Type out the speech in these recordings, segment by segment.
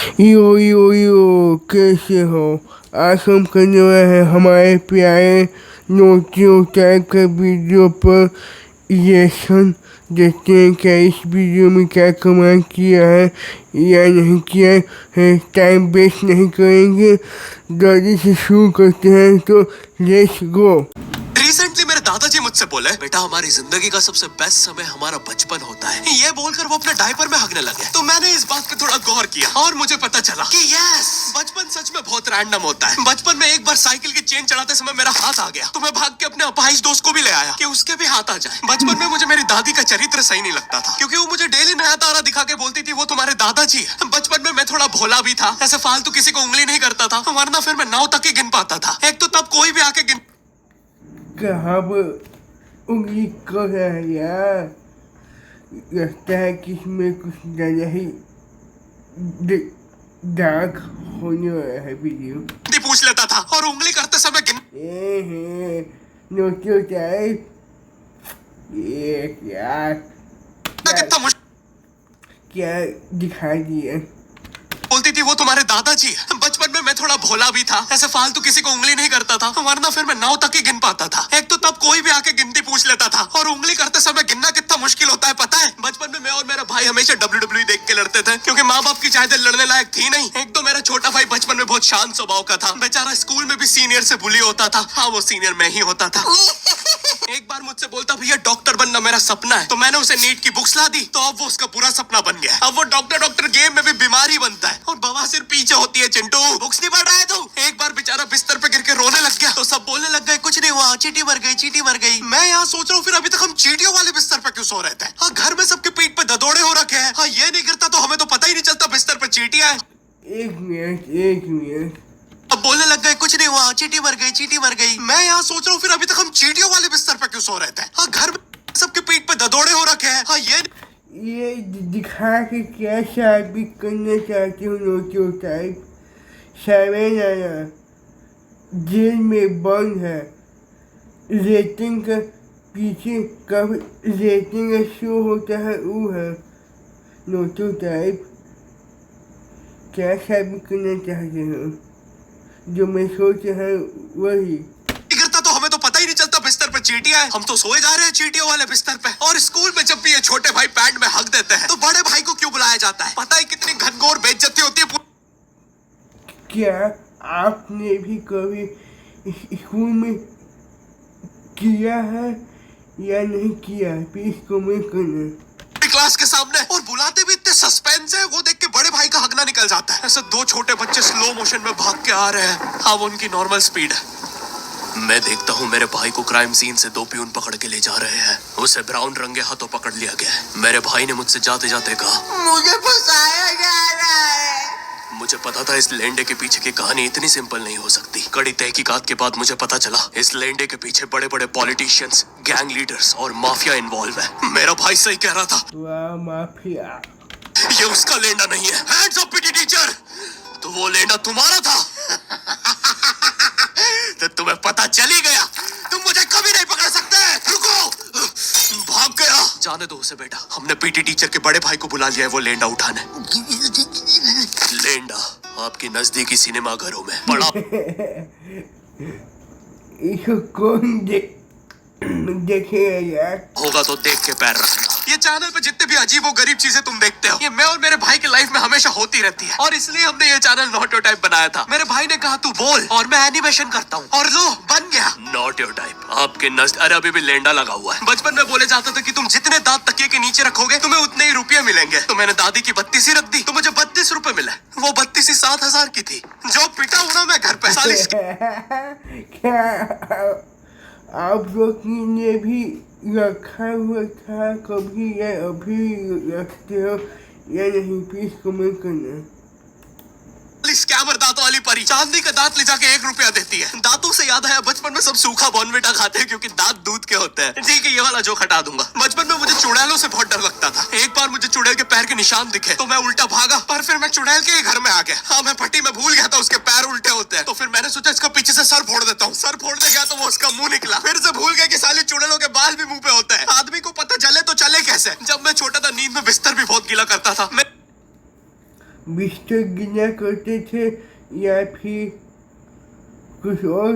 यो कैसे हो। आज हम करने वाले हैं हमारे प्यारे नोटियों टाइप के वीडियो पर रिएक्शन। देखते हैं क्या इस वीडियो में क्या कमाल किया है या नहीं किया है। टाइम वेस्ट नहीं करेंगे, जल्दी से शुरू करते हैं, तो लेट्स गो। रिसेंटली मेरे दादाजी मुझसे बोले, बेटा हमारी जिंदगी का सबसे बेस्ट समय हमारा बचपन होता है। ये बोलकर वो अपने डायपर में हगने लगे। तो मैंने इस बात पे थोड़ा गौर किया और मुझे पता चला कि यस, बचपन सच में बहुत रैंडम होता है। बचपन में एक बार साइकिल की चेन चढ़ाते समय मेरा हाथ आ गया, तो मैं भाग के अपने अपाहिज दोस्त को भी ले आया कि उसके भी हाथ आ जाए। बचपन में मुझे मेरी दादी का चरित्र सही नहीं लगता था, क्योंकि वो मुझे डेली नया तारा दिखा के बोलती थी वो तुम्हारे दादाजी है। बचपन में मैं थोड़ा भोला भी था, ऐसे फालतू किसी को उंगली नहीं करता था, वरना फिर मैं 9 तक ही गिन पाता था। एक तो तब कोई भी आके गिन कहाँ पर उंगली कर रहा है यार। लगता है कि इसमें कुछ ज़्यादा ही डार्क होने वाला है वीडियो। पूछ लेता था और उंगली करते समय गिन नोटियो टाइप कितना क्या दिखाई दिया। बोलती थी वो तुम्हारे दादाजी है। बचपन में मैं थोड़ा भोला भी था, ऐसे फालतू किसी को उंगली नहीं करता था, वरना फिर मैं 9 तक ही गिन पाता था। एक तो तब कोई भी आके गिनती पूछ लेता था, और उंगली करते समय गिनना कितना मुश्किल होता है पता है। बचपन में मैं और मेरा भाई हमेशा WWE देख के लड़ते थे, क्योंकि माँ बाप की चाहते लड़ने लायक थी नहीं। एक तो मेरा छोटा भाई बचपन में बहुत शांत स्वभाव का था, बेचारा स्कूल में भी सीनियर से बुली होता था। हाँ, वो सीनियर मैं ही होता था। एक बार मुझसे बोलता, भैया डॉक्टर बनना मेरा सपना है। तो मैंने उसे नीट की बुक्स ला दी, तो अब वो उसका पूरा सपना बन गया। अब वो डॉक्टर गेम में भी बीमारी बनता है, और बवासीर पीछे होती है। चिंटू, बुक्स नहीं पढ़ रहा है तू? एक बार बेचारा बिस्तर पे गिर के रोने लग गया, तो सब बोलने लग गए कुछ नहीं हुआ, चींटी मर गई, चींटी मर गई। मैं यहाँ सोच रहा हूँ फिर अभी तक हम चींटियों वाले बिस्तर पे क्यों सो रहे थे। हाँ, घर में सबके पीठ पे ददोड़े हो रखे हैं। हाँ, ये नहीं गिरता तो हमें तो पता ही नहीं चलता बिस्तर पे चींटियां हैं। एक मिनट अब बोलने लग गए कुछ नहीं हुआ, चींटी मर गई, चींटी मर गई। मैं यहाँ सोच रहा हूँ फिर अभी तक हम चींटियों वाले बिस्तर पे क्यों सो रहे थे। हाँ, घर में सबके पीठ पे ददोड़े हो रखे हैं। हाँ, ये दिखा के क्या साबित करना चाहती हूँ नोटियो टाइप। साइमन आया जेल में बंद है, रेटिंग का पीछे कब रेटिंग का शो होता है वो है। नोटियो टाइप क्या साबित करना चाहते हो, जो मैं सोच रहा हूँ वही। गिरता तो हमें तो पता ही नहीं चलता बिस्तर पे चींटियां हैं। हम तो सोए जा रहे हैं चींटियों वाले बिस्तर पे। और स्कूल में जब भी ये छोटे भाई पैंट में हक देते हैं, तो बड़े भाई को क्यों बुलाया जाता है? पता है कितनी घनघोर बेइज्जती होती है। क्या आपने भी कभी स्कूल में किया है या नहीं किया, प्लीज कमेंट करना क्लास के सामने। और बुलाते भी इतने सस्पेंस है, वो देख के बड़े भाई का हगना निकल जाता है। ऐसे 2 छोटे बच्चे स्लो मोशन में भाग के आ रहे हैं। हाँ, वो उनकी नॉर्मल स्पीड है। मैं देखता हूँ मेरे भाई को क्राइम सीन से 2 पियून पकड़ के ले जा रहे हैं। उसे ब्राउन रंगे हाथों पकड़ लिया गया है। मेरे भाई ने मुझसे जाते जाते कहा, मुझे फंसाया जा रहा है। मुझे पता था इस लेंडे के पीछे की कहानी इतनी सिंपल नहीं हो सकती। कड़ी तहकीकात के बाद मुझे पता चला इस लेंडे के पीछे बड़े बड़े पॉलिटिशियंस, गैंग लीडर्स और माफिया इन्वॉल्व है। मेरा भाई सही कह रहा था। वाह, माफिया। ये उसका लेंडा नहीं है। Hands up PT teacher. तो वो लेंडा तुम्हारा था। तो तुम्हें पता चल ही गया, तुम मुझे कभी नहीं पकड़ सकते। रुको, भाग गया। जाने दो उसे बेटा, हमने पीटी टीचर के बड़े भाई को बुला लिया है वो लेंडा उठाने। लेंडा आपकी नजदीकी सिनेमा घरों में पड़ा। इसको कौन देखेगा यार। होगा तो देख के पैर रखना। ये चैनल पे जितने भी अजीब और गरीब चीजें तुम देखते हो, ये मैं और मेरे भाई की लाइफ में हमेशा होती रहती है। और इसलिए हमने ये चैनल नॉटियो टाइप बनाया था। मेरे भाई ने कहा तू बोल और मैं एनिमेशन करता हूँ, और लो बन गया नॉटियो टाइप। आपके नज़र अरे अभी भी लेंडा लगा हुआ है। बचपन में बोले जाता था कि तुम जितने दांत तकिए के नीचे रखोगे तुम्हें उतने ही रुपये मिलेंगे। तो मैंने दादी की 32 ही रख दी, तो मुझे 32 रुपए मिले। वो 32 ही 7,000 की थी। जो पिटा हूँ ना मैं घर पे। क्या आप लोग ने भी रखा हुआ था कभी या अभी रखते हो या नहीं, प्लीज कमेंट करना। स्कैमर दांतों वाली परी चांदी का दांत ले जाके 1 रुपया देती है। दांतों से याद आया, बचपन में सब सूखा बॉर्नविटा खाते हैं क्योंकि दांत दूध के होते हैं। ठीक है, ये वाला जोक हटा दूंगा। बचपन में मुझे चुड़ैलों से बहुत डर लगता था। एक बार मुझे चुड़ैल के पैर के निशान दिखे तो मैं उल्टा भागा, पर फिर मैं चुड़ैल के ही घर में आ गया। हाँ, मैं पट्टी में भूल गया था उसके पैर उल्टे होते हैं। तो फिर मैंने सोचा इसका पीछे से सर फोड़ देता हूँ। सर फोड़ने गया तो वो उसका मुंह निकला। फिर से भूल गया कि साले चुड़ैलों के बाल भी मुंह पे होते हैं। आदमी को पता चले तो चले कैसे। जब मैं छोटा था नींद में बिस्तर भी बहुत गीला करता था। बिस्तर गिना करते थे या फिर कुछ और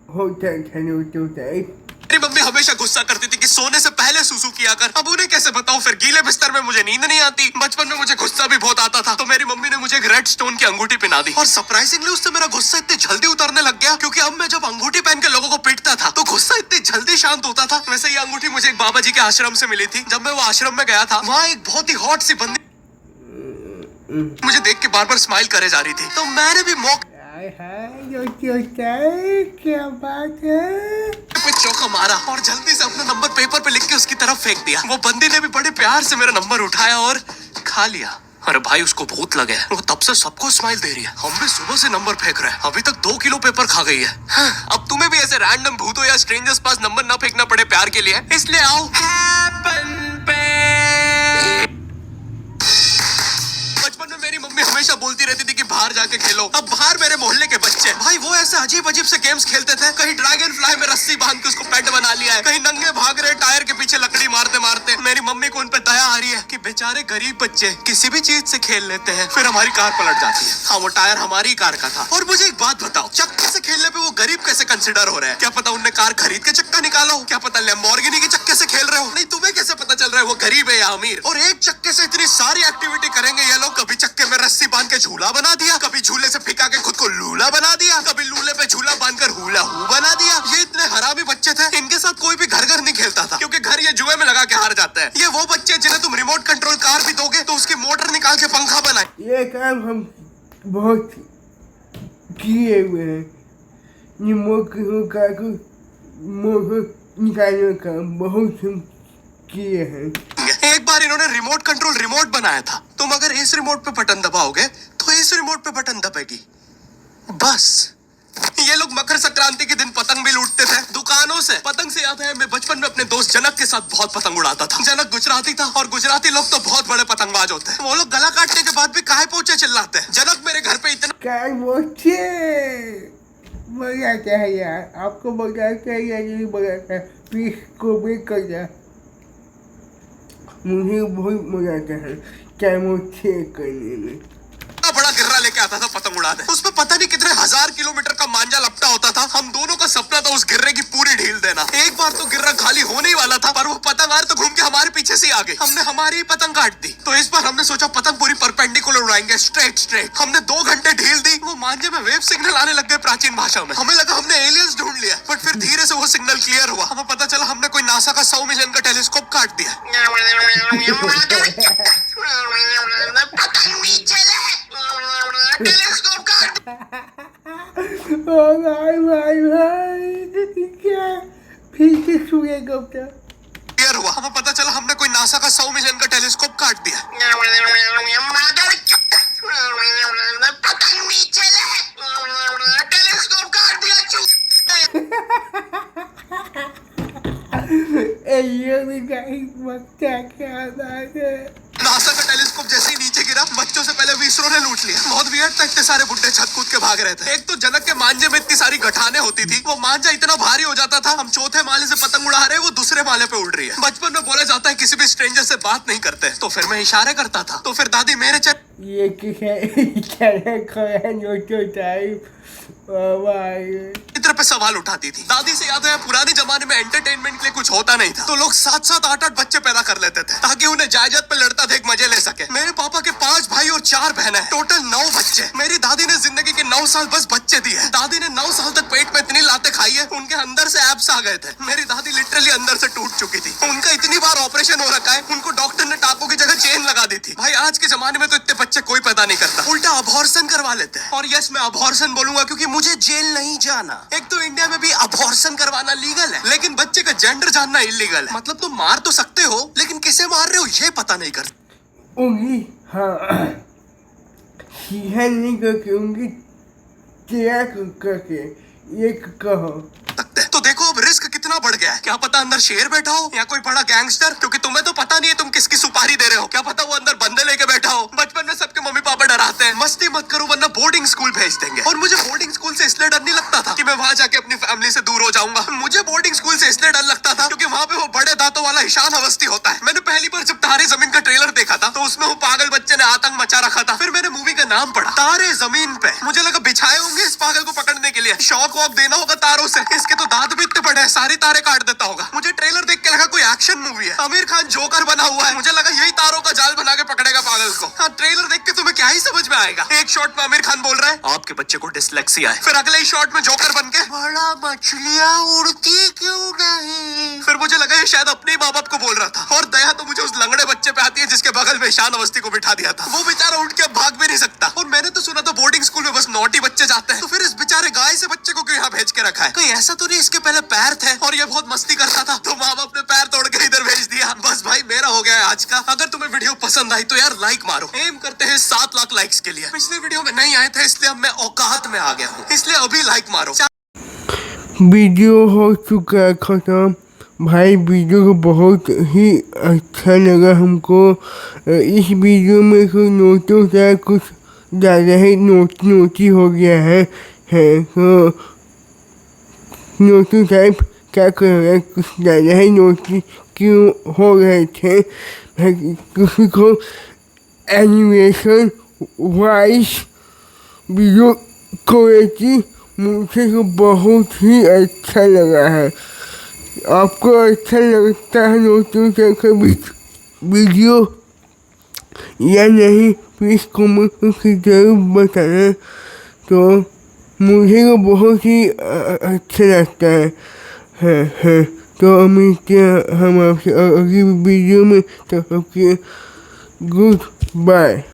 होता था नोटो टाइप। मेरी मम्मी हमेशा गुस्सा करती थी कि सोने से पहले सुसु किया कर। अब उन्हें कैसे बताऊं, फिर गीले बिस्तर में मुझे नींद नहीं आती। बचपन में मुझे गुस्सा भी बहुत आता था, तो मेरी मम्मी ने मुझे एक रेड स्टोन की अंगूठी पहना दी और सरप्राइजिंगली उससे मेरा गुस्सा इतनी जल्दी उतरने लग गया, क्योंकि अब मैं जब अंगूठी पहन के लोगों को पीटता था तो गुस्सा इतनी जल्दी शांत होता था। वैसे ये अंगूठी मुझे एक बाबा जी के आश्रम से मिली थी। जब मैं वो आश्रम में गया था, वहाँ एक बहुत ही हॉट सी बंदी मुझे देख के बार बार स्माइल करे जा रही थी, तो मैंने भी मौके क्या बात है। पे चौका मारा और जल्दी से अपना नंबर पेपर पे लिख के उसकी तरफ फेंक दिया। वो बंदी ने भी बड़े प्यार से मेरा नंबर उठाया और खा लिया। अरे भाई, उसको भूत लगे, वो तब से सबको स्माइल दे रही है। हम भी सुबह से नंबर फेंक रहे हैं, अभी तक 2 किलो पेपर खा गई है। हाँ, अब तुम्हें भी ऐसे रैंडम भूतों या स्ट्रेंजर्स पास नंबर ना फेंकना पड़े प्यार के लिए, इसलिए आओ बचपन में मेरी मम्मी हमेशा बोलती रहती थी कि बाहर जाके खेलो। अब बाहर मेरे मोहल्ले के बच्चे भाई वो ऐसे अजीब अजीब से गेम्स खेलते थे। कहीं ड्रैगन फ्लाई में रस्सी बांध के उसको पेट बना लिया है, कहीं नंगे भाग रहे टायर के पीछे लकड़ी मारते मारते। मेरी मम्मी को उन पे दया आ रही है कि बेचारे गरीब बच्चे किसी भी चीज से खेल लेते हैं, फिर हमारी कार पलट जाती है। हाँ, वो टायर हमारी कार का था। और मुझे एक बात बताओ, चक्के से खेलने पे वो गरीब कैसे कंसिडर हो रहे हैं? क्या पता उनने कार खरीद के चक्का निकाला हो, क्या पता लैम्बोर्गिनी के चक्के से खेल रहे हो। नहीं, तुम्हें कैसे पता चल रहा है वो गरीब है या अमीर? और एक चक्के से इतनी सारी एक्टिविटी करेंगे ये लोग। कभी चक्के में रस्सी बांध के झूला बना दिया, कभी झूले से फिका के खुद को लूला बना दिया, कभी लूले पे झूला बांधकर हुला हू बना दिया। ये इतने हरामी बच्चे थे, इनके साथ कोई भी घर नहीं खेलता था, क्योंकि घर ये जुए में लगा के हार जाते हैं। ये वो बच्चे जिन्हें तुम रिमोट कंट्रोल कार भी दोगे तो उसकी मोटर निकाल के पंखा बनाए। ये काम हम बहुत किए हुए हैं, रिमोट कार को मोटर निकालने का बहुत हम किए हैं। एक बार इन्होंने रिमोट कंट्रोल रिमोट बनाया था। तुम अगर इस रिमोट पे बटन दबाओगे तो इस रिमोट पे बटन दबेगी, बस। ये लोग मकर संक्रांति के दिन पतंग भी लूटते थे दुकानों से। पतंग से याद है, मैं बचपन में अपने दोस्त जनक के साथ बहुत पतंग उड़ाता था। जनक गुजराती था और गुजराती लोग तो बहुत बड़े पतंगबाज होते हैं। वो लोग गला काटने के बाद भी काहे पोछे चिल्लाते हैं। जनक मेरे घर पे इतना मजा आता है यार, आपको मजा आता है या नहीं मजा आता है? प्लीज कमेंट करना, मुझे बहुत मजा आता है कैमोचे करने में। बड़ा गिर्रा लेके आता था पतंग उड़ाने, उसमें पता नहीं कितने 1000 किलोमीटर का मांझा लपटा होता था। हम दोनों का सपना था उस गिर्रे की पूरी ढील देना। एक बार तो गिर्रा खाली होने ही वाला था, पर वो पतंगार तो घूम के हमारे पीछे से ही आ गए। हमने हमारी ही पतंग काट दी। तो इस बार हमने सोचा पतंग पूरी परपेंडिकुलर उड़ाएंगे, स्ट्रेट। हमने 2 घंटे ढील दी, वो मांझे में वेव सिग्नल आने लग गए प्राचीन भाषा में। हमें लगा हमने एलियंस ढूंढ लिया, बट फिर धीरे से वो सिग्नल क्लियर हुआ। हमें पता चला हमने कोई नासा का 100 मिलियन का टेलीस्कोप काट दिया। क्या फिर से सुनेगा क्लियर हुआ। हमें पता चला हमने कोई नासा का 100 मिलियन का टेलीस्कोप काट दिया। टेलीस्कोप काट दिया। नासा का टेलीस्कोप जैसे ही नीचे गिरा, बच्चों से पहले विसरो ने लूट लिया। बहुत वियर्ड था, इतने सारे बुड्ढे छत कूद के भाग रहे थे। एक तो जनक के मांझे में इतनी सारी गठाने होती थी, वो मांझा इतना भारी हो जाता था। हम चौथे माले से पतंग उड़ा रहे, वो दूसरे माले पे उड़ रही है। बचपन में बोला जाता है किसी भी स्ट्रेंजर से बात नहीं करते, तो फिर मैं इशारे करता था। तो फिर दादी मेरे ये चित्र पे सवाल उठाती थी। दादी से याद है पुराने जमाने में एंटरटेनमेंट के लिए कुछ होता नहीं था, तो लोग 7-7, 8-8 बच्चे पैदा कर लेते थे ताकि उन्हें जायदाद पे लड़ता देख मजे ले सके। मेरे पापा के 5 भाई और 4 बहनें, टोटल 9 बच्चे। मेरी दादी ने जिंदगी के 9 साल बस बच्चे दिए। दादी ने 9 साल तक पेट में इतनी लाते खाई है, उनके अंदर से एब्स आ गए थे। मेरी दादी लिटरली अंदर से टूट चुकी थी। उनका इतनी बार ऑपरेशन हो रखा है, उनको डॉक्टर ने टाकों की जगह चेन लगा दी थी। भाई आज के जमाने में तो इतने बच्चे कोई पैदा नहीं करता, उल्टा अबॉर्शन करवा लेते हैं। और यस, मैं अबॉर्शन बोलूंगा क्योंकि मुझे जेल नहीं जाना। एक तो इंडिया में भी अबॉर्शन करवाना लीगल है, लेकिन बच्चे का जेंडर जानना इलीगल है। मतलब तुम मार तो सकते हो, लेकिन किसे मार रहे हो ये पता नहीं कर उंगली, हाँ, सीधा नहीं करके उंगली तेरा करके ये कहो। तो देखो अब रिस्क कितना बढ़ गया है। क्या पता अंदर शेर बैठा हो या कोई बड़ा गैंगस्टर, क्योंकि तुम्हें तो पता नहीं है तुम किसकी सुपारी दे रहे हो। क्या पता वो अंदर बंदे लेके बैठा हो। बचपन में सबके मम्मी पापा डराते हैं, मस्ती मत करो वरना बोर्डिंग स्कूल भेज देंगे। और मुझे बोर्डिंग स्कूल से इसलिए डर नहीं लगता था कि मैं वहां जाके अपनी फैमिली से दूर हो जाऊंगा। मुझे बोर्डिंग स्कूल से इसलिए डर लगता था क्योंकि वहां पे वो बड़े दांतों वाला ईशान अवस्थी होता है। मैंने पहली बार जब तारे जमीन का ट्रेलर देखा था तो उसमें वो पागल बच्चे ने आतंक मचा रखा था। फिर मैंने मूवी का नाम पढ़ा, तारे जमीन पे। मुझे लगा बिछाए होंगे इस पागल को पकड़ने के लिए, शॉक वॉक देना होगा तारों से। इसके तो दांत भी इतने बड़े हैं, सारे तारे काट देता होगा। मुझे ट्रेलर देख के लगा कोई एक्शन मूवी है, आमिर खान जोकर बना हुआ है। मुझे लगा यही तारों का जाल बना के पकड़ेगा पागल को। हाँ, ट्रेलर देख के तुम्हें क्या ही समझ में आएगा। एक शॉट में आमिर खान बोल रहा है आपके बच्चे को डिसलेक्सिया है, फिर अगले ही शॉट में जोकर बन के बड़ा मछलियां उड़ती क्यों नहीं। फिर मुझे लगा ये शायद अपने माँ बाप को बोल रहा था। और दया तो मुझे उस लंगड़े बच्चे पे आती है जिसके बगल में ईशान अवस्थी को बिठा दिया था। वो बेचारा उठ के भाग भी नहीं सकता। और मैंने तो सुना था बोर्डिंग स्कूल में बस नॉटी बच्चे जाते हैं, तो फिर इस बेचारे गाय से बच्चे को क्यों यहाँ भेज के रखा है? कहीं ऐसा तो नहीं इसके पहले पैर थे और ये बहुत मस्ती करता था तो माँ बाप ने पैर तोड़ के इधर भेज दिया। बस भाई मेरा हो गया है आज का। अगर तुम्हें वीडियो पसंद आई तो यार लाइक मारो। एम करते हैं 7 लाख लाइक्स के लिए। पिछले वीडियो में नहीं आए थे इसलिए अब मैं औकात में आ गया हूँ, इसलिए अभी लाइक मारो। वीडियो हो चुका है खत्म। भाई वीडियो को बहुत ही अच्छा लगा हमको। इस वीडियो में कोई नोटों का कुछ ज़्यादा ही नोटी हो गया है तो नोटू टाइप क्या कर रहा है, कुछ ज़्यादा ही नोटी क्यों हो रहे थे। किसी को एनिमेशन वाइस वीडियो क्वालिटी मुझे तो बहुत ही अच्छा लगा है। आपको अच्छा लगता है नोटू टाइप का वीडियो या नहीं, प्लीज़ कमेंट करके जरूर बताना। तो मुझे तो बहुत ही अच्छा लगता है। तो मिलते हैं हम आपसे अगली वीडियो में। तो सबके गुड बाय।